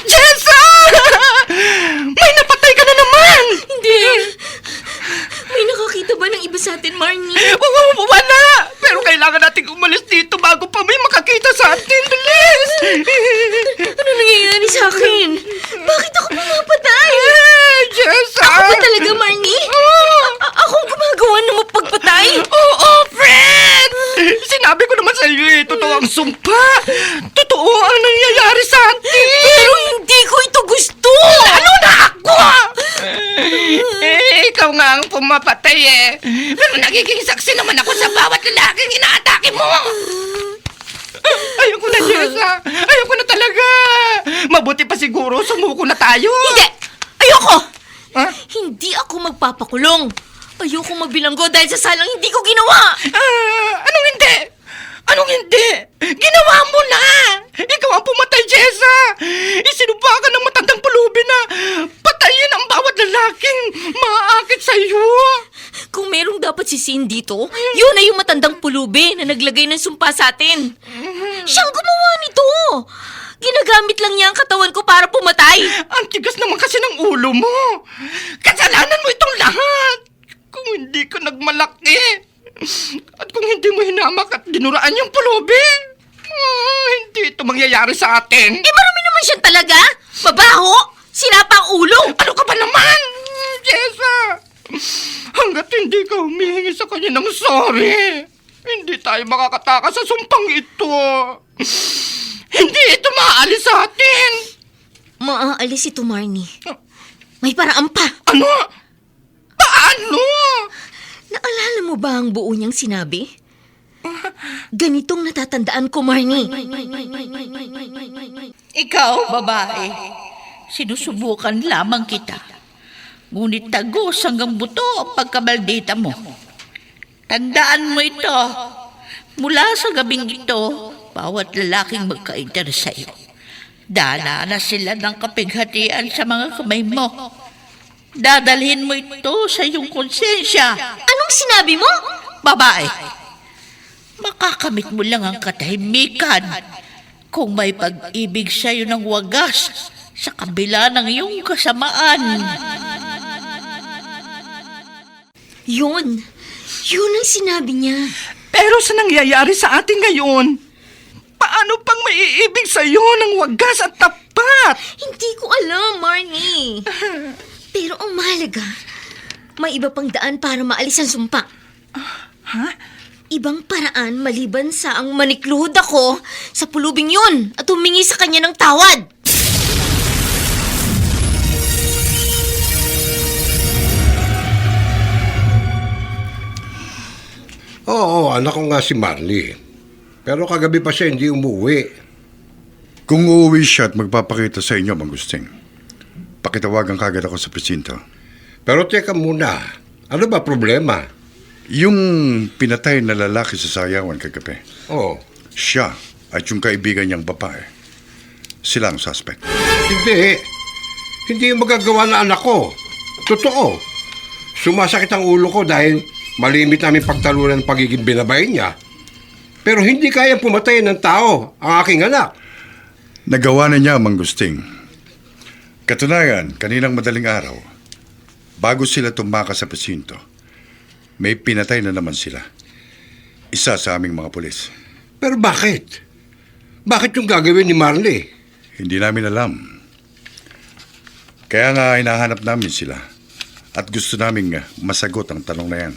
Speaker 4: Jason! May napatay ka na naman!
Speaker 3: Hindi! May nakakita ba ng iba sa atin, Marnie?
Speaker 4: Wala! Pero kailangan nating umalis dito bago pa may makakita sa atin. Bilis!
Speaker 3: Ano nangyayari sa akin? Bakit ako pumapatay?
Speaker 4: Jessa!
Speaker 3: Ako ba talaga, Marnie? Akong gumagawa ng mapagpatay?
Speaker 4: Oo, friend! Sinabi ko naman sa iyo totoo ang sumpa. Totoo ang nangyayari akong mapatay eh. Pero nagiging saksi naman ako sa bawat lalaking inaatake mo. Ayoko na, Jessa. Ayoko na talaga. Mabuti pa siguro sumuko na tayo.
Speaker 3: Hindi! Ayoko!
Speaker 4: Ha?
Speaker 3: Hindi ako magpapakulong. Ayoko magbilanggo dahil sa salang hindi ko ginawa.
Speaker 4: Anong hindi? Anong hindi? Ginawa mo na! Ikaw ang pumatay, Jessa! Isinuba ka ng matandang pulubi na patayin ang bawat lalaking maaakit sa iyo.
Speaker 3: Kung merong dapat sisihin dito, yun ay yung matandang pulubi na naglagay ng sumpa sa atin. Siyang gumawa nito. Ginagamit lang niya ang katawan ko para pumatay.
Speaker 4: Ang tigas naman kasi ng ulo mo. Kasalanan mo itong lahat. Kung hindi ka nagmalaki. At kung hindi mo hinamak at dinuraan yung pulubi, hindi ito mangyayari sa atin.
Speaker 3: Eh, marami naman siya talaga. Mabaho. Sinapa ang ulo.
Speaker 4: Ano ka ba naman, Jessa? Hanggat hindi ka humihingi sa kanya ng sorry, hindi tayo makakatakas sa sumpang ito. Hindi ito maaalis sa atin.
Speaker 3: Maaalis ito, Marnie. May paraan pa.
Speaker 4: Ano? Paano?
Speaker 3: Naalala mo ba ang buo niyang sinabi? Ganitong natatandaan ko, Marnie.
Speaker 5: Ikaw, babae, sinusubukan lamang kita. Ngunit tagos hanggang buto ang pagkamaldita mo. Tandaan mo ito. Mula sa gabing ito, bawat lalaking magka-interest sa'yo. Dana na sila ng kapighatian sa mga kamay mo. Dadalhin mo ito sa iyong konsensya.
Speaker 3: Anong sinabi mo?
Speaker 5: Babae, makakamit mo lang ang katahimikan kung may pag-ibig sa'yo ng wagas sa kabila ng iyong kasamaan.
Speaker 3: Yun ang sinabi niya.
Speaker 4: Pero sa nangyayari sa atin ngayon, paano pang maiibig sa'yo ng wagas at tapat?
Speaker 3: Hindi ko alam, Marnie. Pero ang mahalaga, may iba pang daan para maalis ang sumpa.
Speaker 4: Ha?
Speaker 3: Ibang paraan maliban sa ang manikluhod ako sa pulubing yun at humingi sa kanya ng tawad.
Speaker 9: Oo, anak ko nga si Marley. Pero kagabi pa siya hindi umuwi.
Speaker 7: Kung uuwi siya at magpapakita sa inyo, Mangusting, pakitawagan kagad ako sa presinto.
Speaker 9: Pero teka muna, ano ba problema?
Speaker 7: Yung pinatay na lalaki sa sayawan kagabi,
Speaker 9: Oh,
Speaker 7: siya at yung kaibigan niyang babae, sila ang suspect.
Speaker 9: hindi. Hindi yung magagawa na anak ko. Totoo. Sumasakit ang ulo ko dahil malimit namin pagtalunan ng pagiging binabay niya. Pero hindi kaya pumatay ng tao ang aking anak.
Speaker 7: Nagawa na niya, Mangusting. Katunayan, kaninang madaling araw, bago sila tumakas sa presinto, may pinatay na naman sila. Isa sa aming mga pulis.
Speaker 9: Pero bakit? Bakit yung gagawin ni Marley?
Speaker 7: Hindi namin alam. Kaya nga hinahanap namin sila. At gusto naming masagot ang tanong na yan.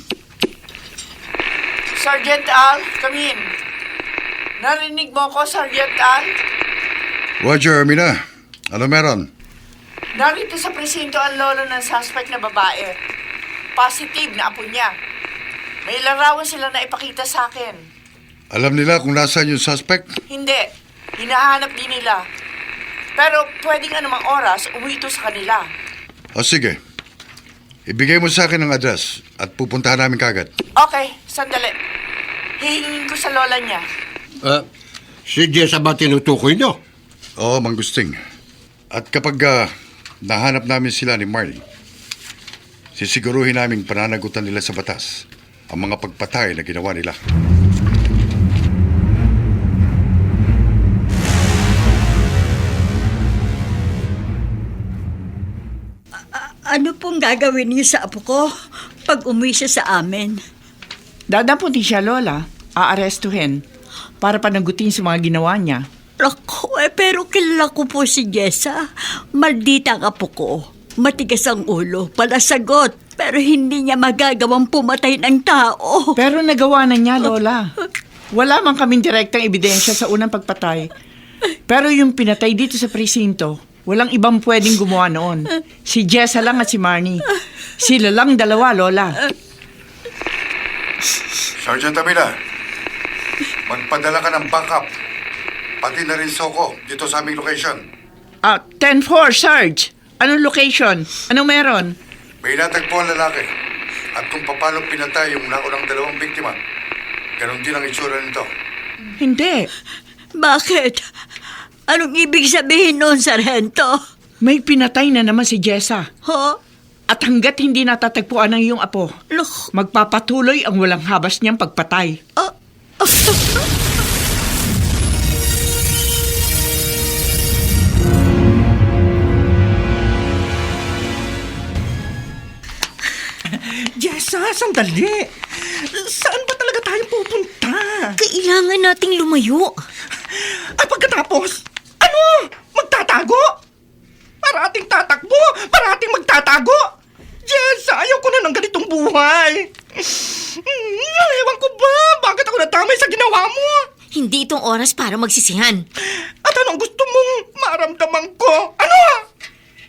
Speaker 8: Sergeant Al, come in. Narinig mo ko, Sergeant Al?
Speaker 7: Roger, Armina. Ano meron?
Speaker 8: Narito sa presinto ang lolo ng suspect na babae. Positive na apo niya. May larawan sila na ipakita sa akin.
Speaker 7: Alam nila kung nasaan yung suspect?
Speaker 8: Hindi. Hinahanap din nila. Pero pwedeng anumang oras, umuwi ito sa kanila.
Speaker 7: O sige. Ibigay mo sa akin ang address at pupuntahan namin kagad.
Speaker 8: Okay, sandali. Hihingin ko sa lola niya.
Speaker 9: Si Jessa ba tinutukoy niyo?
Speaker 7: Oo, Mangusting. At kapag nahanap namin sila ni Marley, sisiguruhin naming pananagutan nila sa batas ang mga pagpatay na ginawa nila.
Speaker 2: Ano pong gagawin niyo sa apo ko pag umuwi siya sa amin?
Speaker 8: Dadaputin siya, Lola. Aarestuhin. Para panagutin sa mga ginawa niya.
Speaker 2: Ako, pero kilala ko po si Jessa. Maldita ang apo ko. Matigas ang ulo, palasagot. Pero hindi niya magagawang pumatay ng tao.
Speaker 8: Pero nagawa na niya, Lola. Wala man kaming direktang ebidensya sa unang pagpatay. Pero yung pinatay dito sa presinto, walang ibang pwedeng gumawa noon. Si Jessa lang at si Marnie. Sila lang dalawa, Lola.
Speaker 7: Sergeant Amina, magpadala ka ng backup. Pati na rin Soko dito sa aming location.
Speaker 8: 10-4, Sarge. Anong location? Anong meron?
Speaker 7: May natagpo ang lalaki. At kung paano pinatay yung naunang dalawang biktima, ganon din ang itsura nito.
Speaker 8: Hindi.
Speaker 2: Bakit? Anong ibig sabihin nun, Sargento?
Speaker 8: May pinatay na naman si Jessa.
Speaker 2: Ho?
Speaker 8: At hanggat hindi natatagpuan ng iyong apo,
Speaker 2: Look.
Speaker 8: magpapatuloy ang walang habas niyang pagpatay.
Speaker 4: Jessa, sandali. Saan ba talaga tayo pupunta?
Speaker 3: Kailangan nating lumayo.
Speaker 4: At pagkatapos, ano? Magtatago? Parating tatakbo? Parating magtatago? Jessa, ayaw ko na ng ganitong buhay. Ewan ko ba? Bakit ako natamay sa ginawa mo?
Speaker 3: Hindi itong oras para magsisihan.
Speaker 4: At anong gusto mong maramdaman ko? Ano?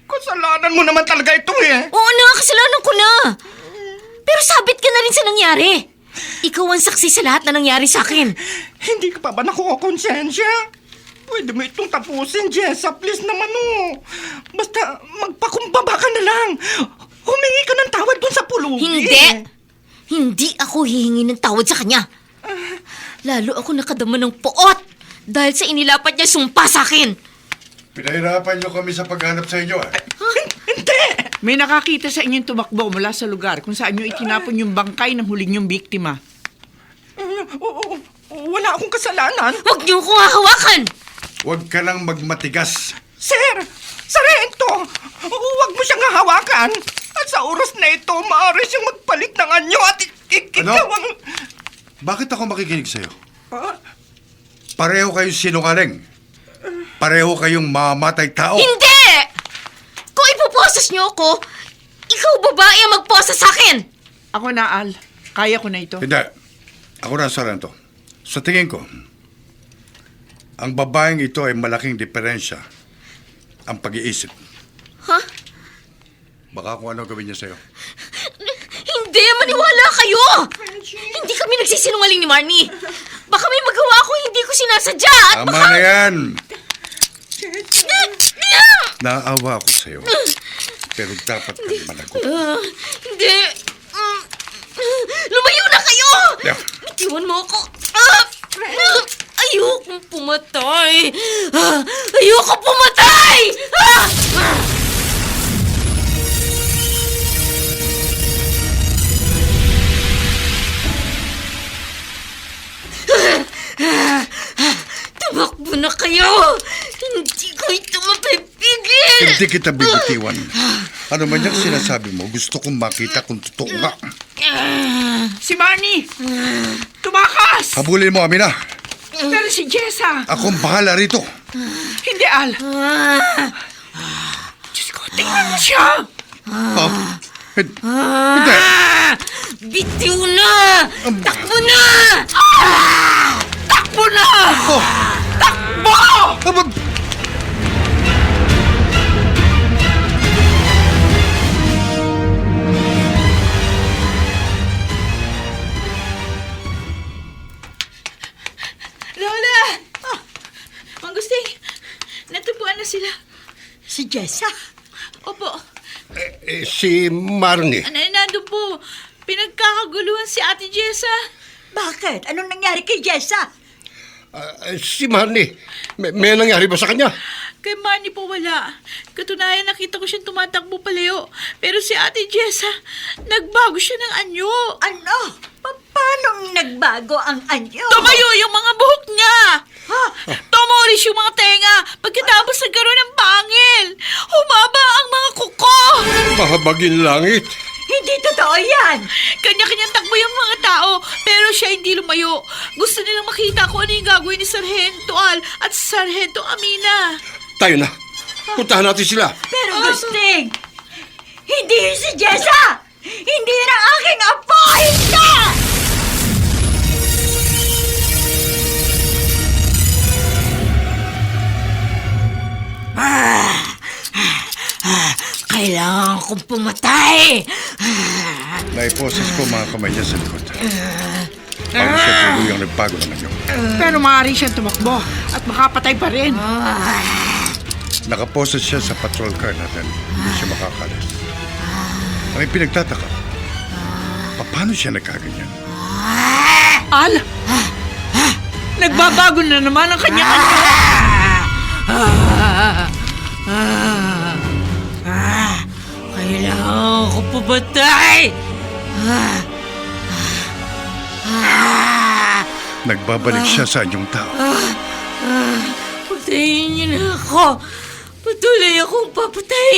Speaker 4: Kasalanan mo naman talaga ito eh.
Speaker 3: Oo na, kasalanan ko na. Pero sabit ka na rin sa nangyari. Ikaw ang saksi sa lahat na nangyari sa akin.
Speaker 4: Hindi ka pa ba nakukonsensya? Pwede mo itong tapusin, Jessa. Please naman Basta magpakumbaba ka na lang. Humingi ka ng tawad dun sa pulubi.
Speaker 3: Hindi! Hindi ako hihingi ng tawad sa kanya. Lalo ako nakadama ng poot dahil sa inilapat niya sumpa sa akin.
Speaker 7: Pinahirapan niyo kami sa paghanap sa inyo.
Speaker 4: Hindi!
Speaker 8: May nakakita sa inyong tumakbo mula sa lugar kung saan niyo itinapon yung bangkay ng huling niyong biktima.
Speaker 4: Wala akong kasalanan.
Speaker 3: Huwag niyo akong hahawakan!
Speaker 7: Huwag ka nang magmatigas.
Speaker 4: Sir! Sarento! Huwag mo siyang hahawakan. At sa oras na ito, maaari siyang magpalit ng anyo at
Speaker 7: Ano?
Speaker 4: ikaw ang...
Speaker 7: Bakit ako makikinig sa'yo?
Speaker 4: Ah,
Speaker 7: Pareho kayong sinungaling. Pareho kayong mamatay tao.
Speaker 3: Hindi! Kung ipoposas niyo ako, ikaw babae ang magposa sa akin!
Speaker 8: Ako na, Al. Kaya ko na ito.
Speaker 7: Hindi. Ako na, Sarento. Sa tingin ko, ang babaeng ito ay malaking diferensya ang pag-iisip.
Speaker 3: Ha?
Speaker 7: Baka kung ano gawin niya sa'yo.
Speaker 3: Hindi! Maniwala kayo! Hindi kami nagsisinungaling ni Marnie. Baka may magawa ako hindi ko sinasadya at
Speaker 7: Tama
Speaker 3: baka...
Speaker 7: na yan! Naawa ako sa'yo. Pero dapat kang managot.
Speaker 3: Hindi. Lumayo na kayo!
Speaker 7: Yeah.
Speaker 3: Itiwan mo ako. Ayokong pumatay. Ayoko pumatay! Tumakbo na kayo! Hindi ko ito mapipigil!
Speaker 7: Hindi kita bibitiwan. Ano man yung sinasabi mo, gusto kong makita kung totoo nga.
Speaker 8: Si Marnie! Tumakas!
Speaker 7: Habulin mo, Amina.
Speaker 8: Pero si Jessa!
Speaker 7: Akong bahala rito.
Speaker 8: Hindi, Al. Diyos ko, tingnan mo siya!
Speaker 7: Hindi.
Speaker 3: Bitiw na! Takbo na!
Speaker 8: Takbo na! Takbo!
Speaker 5: Lola! Mang Gusting, natubuan na sila.
Speaker 2: Si Jessa?
Speaker 5: Opo,
Speaker 9: Si Marnie.
Speaker 5: nandun po. Pinagkakaguluhan si Ate Jessa.
Speaker 2: Bakit? Anong nangyari kay Jessa?
Speaker 9: Si Marnie. May nangyari ba sa kanya?
Speaker 5: Kay Marnie po wala. Katunayan nakita ko siyang tumatakbo palayo. Pero si Ate Jessa, nagbago siya ng anyo.
Speaker 2: Ano? Paano nagbago ang anyo?
Speaker 5: Tumayo yung mga buhok niya. Tumulis yung mga tenga. Pagkatapos nagkaroon ng pangil. Humaba ang mga kuko.
Speaker 9: Mahabagin langit.
Speaker 2: Hindi totoo yan!
Speaker 5: Kanya-kanyang takbo yung mga tao, pero siya hindi lumayo. Gusto nilang makita kung ano yung gagawin ni Sargento Al at Sargento Amina.
Speaker 9: Tayo na. Puntahan natin sila.
Speaker 2: Pero Gusting, hindi yun si Jessa! Hindi yun ang aking apo! Hindi!
Speaker 3: Kailangan kong pumatay!
Speaker 7: Naiposes ko mga kamay niya sa likod. Bago siya tuluyang nagbago ng anyo.
Speaker 8: Pero maaari siyang tumakbo at makapatay pa rin.
Speaker 7: Nakaposes siya sa patrol car natin. Hindi siya makakalis. Ang ipinagtataka, paano siya nagkaganyan?
Speaker 8: Al! Nagbabago na naman ang kanyang anyo.
Speaker 3: Kailangan ko pumatay!
Speaker 7: Nagbabalik siya sa anyong tao.
Speaker 3: Patayin niyo na ako! Patuloy akong papatay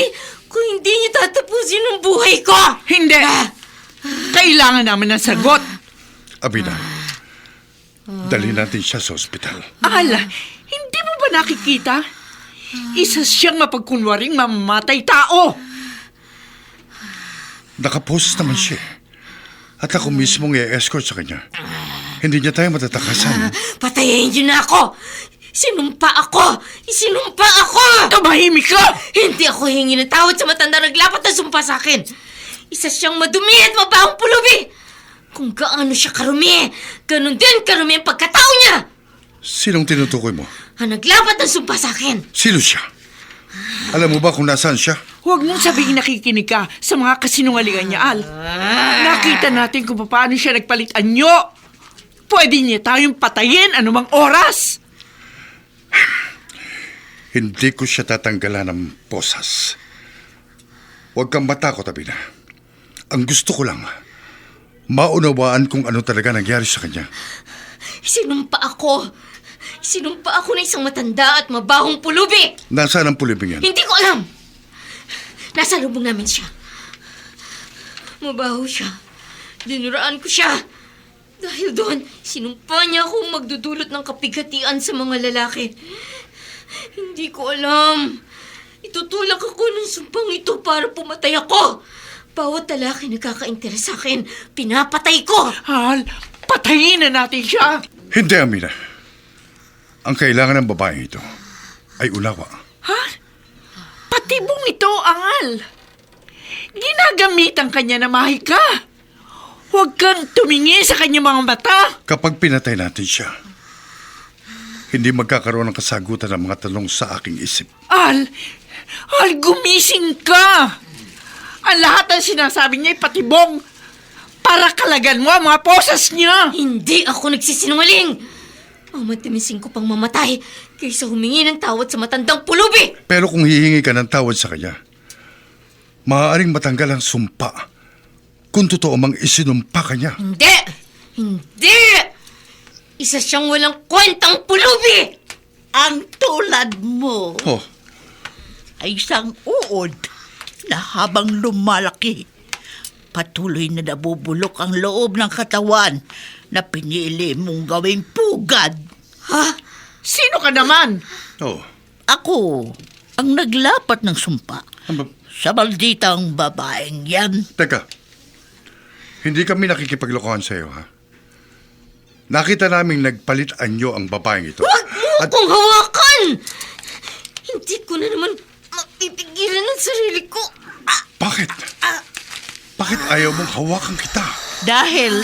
Speaker 3: kung hindi niyo tatapusin ang buhay ko!
Speaker 8: Hindi! Kailangan namin ng sagot.
Speaker 7: Abina, dali natin siya sa ospital.
Speaker 8: Al, hindi mo ba nakikita? Isa siyang mapagkunwaring mamamatay tao.
Speaker 7: Nakaposes naman siya. At ako mismong i-escort sa kanya. Hindi niya tayo matatakasan.
Speaker 3: Patayin niyo na ako! Sinumpa ako! Isinumpa ako!
Speaker 8: Tumahimik ka!
Speaker 3: Hindi ako hingi ng tawad sa matanda naglapat na sumpa sa akin. Isa siyang madumi at mabahong pulubi. Kung gaano siya karumi, ganun din karumi ang pagkatao niya.
Speaker 7: Sinong tinutukoy mo?
Speaker 3: Ang naglapat ng sumpa sa akin.
Speaker 7: Sino siya? Alam mo ba kung nasaan siya?
Speaker 8: Huwag mong sabihin nakikinig ka sa mga kasinungalingan niya, Al. Nakita natin kung paano siya nagpalit anyo. Pwede niya tayong patayin anumang oras.
Speaker 7: Hindi ko siya tatanggalan ng posas. Huwag kang matakot, Abina. Ang gusto ko lang, maunawaan kung ano talaga nangyari sa kanya.
Speaker 3: Sinumpa ako. Sinumpa ako ng isang matanda at mabahong pulubi.
Speaker 7: Nasaan ang pulibing yan?
Speaker 3: Hindi ko alam. Nasa lubong namin siya. Mabaho siya. Dinuraan ko siya. Dahil doon, sinumpa niya akong magdudulot ng kapighatian sa mga lalaki. Hindi ko alam. Itutulak ako ng sumpang ito para pumatay ako. Bawat lalaki nagkaka-interes sa akin, pinapatay ko.
Speaker 8: Al, patayin na natin siya.
Speaker 7: Hindi, Amina. Ang kailangan ng babaeng ito ay unawa.
Speaker 8: Ha? Patibong ito, Angal. Ginagamitan kanya na mahika. Huwag kang tumingin sa kanyang mga mata.
Speaker 7: Kapag pinatay natin siya, hindi magkakaroon ng kasagutan ng mga tanong sa aking isip.
Speaker 8: Al, gumising ka. Ang lahat ng sinasabi niya ay patibong. Para kalagan mo ang mga posas niya.
Speaker 3: Hindi ako nagsisinungaling. Mamatimisin ko pang mamatay kaysa humingi ng tawad sa matandang pulubi.
Speaker 7: Pero kung hihingi ka ng tawad sa kanya, maaaring matanggal ang sumpa kung totoo mang isinumpa ka niya.
Speaker 3: Hindi! Hindi! Isa siyang walang kwentang pulubi!
Speaker 10: Ang tulad mo
Speaker 7: Oh,
Speaker 10: ay isang uod na habang lumalaki, patuloy na nabubulok ang loob ng katawan na pinili mong gawing pugad.
Speaker 3: Ha?
Speaker 8: Sino ka naman?
Speaker 7: oh.
Speaker 10: Ako ang naglapat ng sumpa
Speaker 7: Ano ba?
Speaker 10: sa malditang babaeng yan.
Speaker 7: Teka, hindi kami nakikipaglokohan sa iyo, ha? Nakita naming nagpalit anyo ang babaeng ito.
Speaker 3: Huwag mo akong hawakan! Hindi ko na naman mapipigilan ang sarili ko.
Speaker 7: Bakit? Bakit ayaw mong hawakan kita?
Speaker 10: Dahil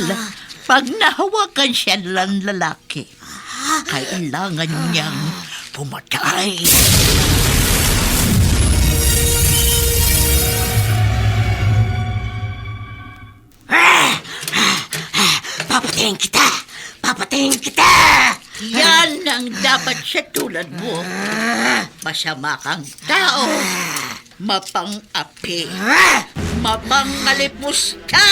Speaker 10: pag nahawakan siya ng lalaki, kailangan niyang pumatay.
Speaker 3: Papatayin kita! Papatayin kita!
Speaker 10: Yan ang dapat siya tulad mo. Masama kang tao. Mapang-api. Mapangalipos ka.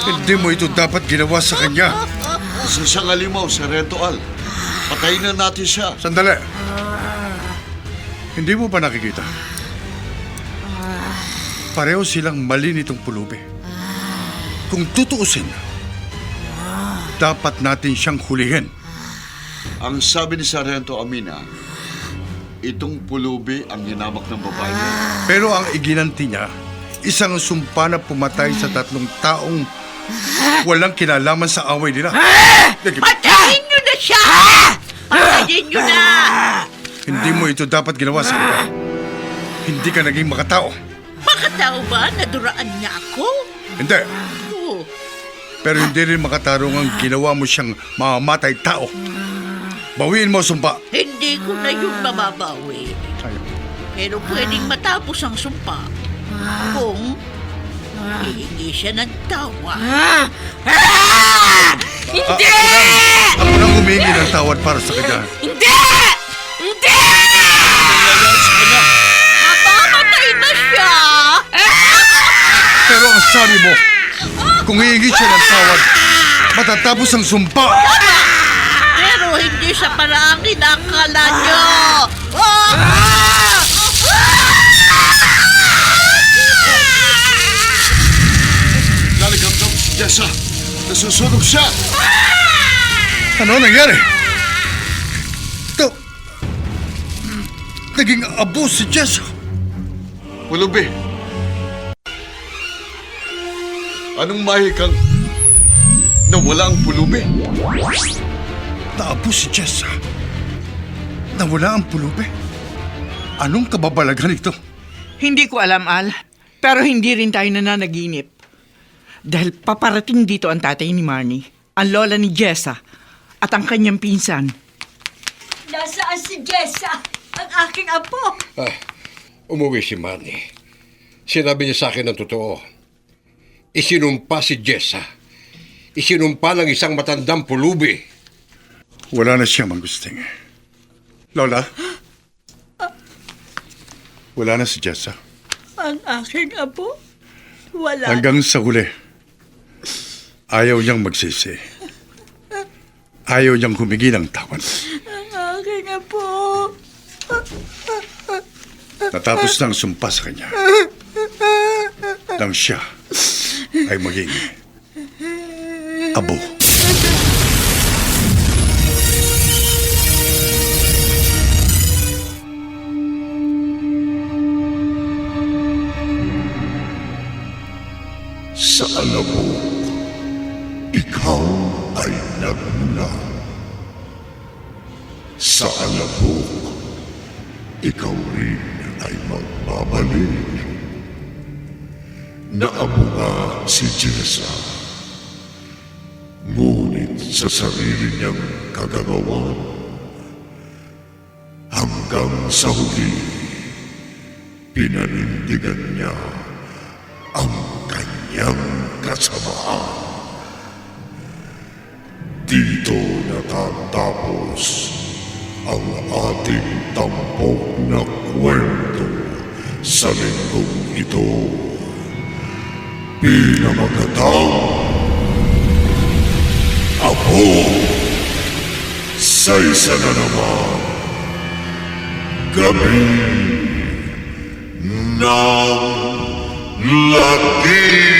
Speaker 7: Hindi mo ito dapat ginawa sa kanya.
Speaker 1: Isa siyang alimaw, Sargento Al. Patayin na natin siya.
Speaker 7: Sandali. Hindi mo ba nakikita? Pareho silang mali nitong pulubi. Kung tutuusin, dapat natin siyang hulihin.
Speaker 1: Ang sabi ni Sargento Amina, itong pulubi ang hinamak ng babae niya.
Speaker 7: Pero ang iginanti niya, isang sumpa na pumatay sa 3 taong walang kinalaman sa away nila.
Speaker 10: Patayin niyo na siya! Patayin niyo na!
Speaker 7: Hindi mo ito dapat ginawa sa kanya. Hindi ka naging makatao.
Speaker 10: Makatao ba na duraan niya ako?
Speaker 7: Hindi.
Speaker 10: Oo.
Speaker 7: Pero hindi rin makatarong ang ginawa mo siyang mamamatay tao. Bawiin mo ang sumpa.
Speaker 10: Hindi ko na yun mababawi. Pero pwedeng matapos ang sumpa kung hihingi siya ng tawa.
Speaker 3: Hindi!
Speaker 7: Ako nang humingi ng tawad para sa kanya.
Speaker 3: Hindi! Hindi!
Speaker 10: Mapamatay na siya!
Speaker 7: Pero ang sabi mo, kung hihingi siya ng tawad, matatapos ang sumpa.
Speaker 10: Pero hindi sa paraang kinakala niyo!
Speaker 1: Naligamdam si Jessa. Nasusunog siya.
Speaker 7: Ano nangyari? Ito, naging abo si Jessa.
Speaker 1: Pulubi. Anong mahikang nawala ang pulubi?
Speaker 7: Naabo si Jessa. Nawala ang pulubi. Anong kababalaghan ito?
Speaker 8: Hindi ko alam, Al. Pero hindi rin tayo nananaginip. Dahil paparating dito ang tatay ni Marnie, ang lola ni Jessa, at ang kanyang pinsan.
Speaker 2: Nasaan si Jessa? Ang aking apo.
Speaker 9: Umuwi si Manny. Sinabi niya sa akin ng totoo. Isinumpa si Jessa. Isinumpa ng isang matandang pulubi.
Speaker 7: Wala na siya, Mangusting. Lola? Wala na si Jessa.
Speaker 10: Ang aking apo? Wala.
Speaker 7: Hanggang sa huli, ayaw niyang magsisi. Ayaw niyang humingi ng tawad.
Speaker 10: Ang aking apo.
Speaker 7: Natapos ng sumpa sa kanya. Nang siya ay maging abo.
Speaker 1: Sa alabok, ikaw ay nagmula. Sa alabok, ikaw rin ay magbabalik. Naamunga si Jessa. Ngunit sa sarili niyang kagagawan, hanggang sa huli, pinanindigan niya ang kanyang kasamaan. Dito natatapos ang ating tampok na kwento sa linggong ito. Pinamagatang Apo sa isa na naman gabi ng lagi.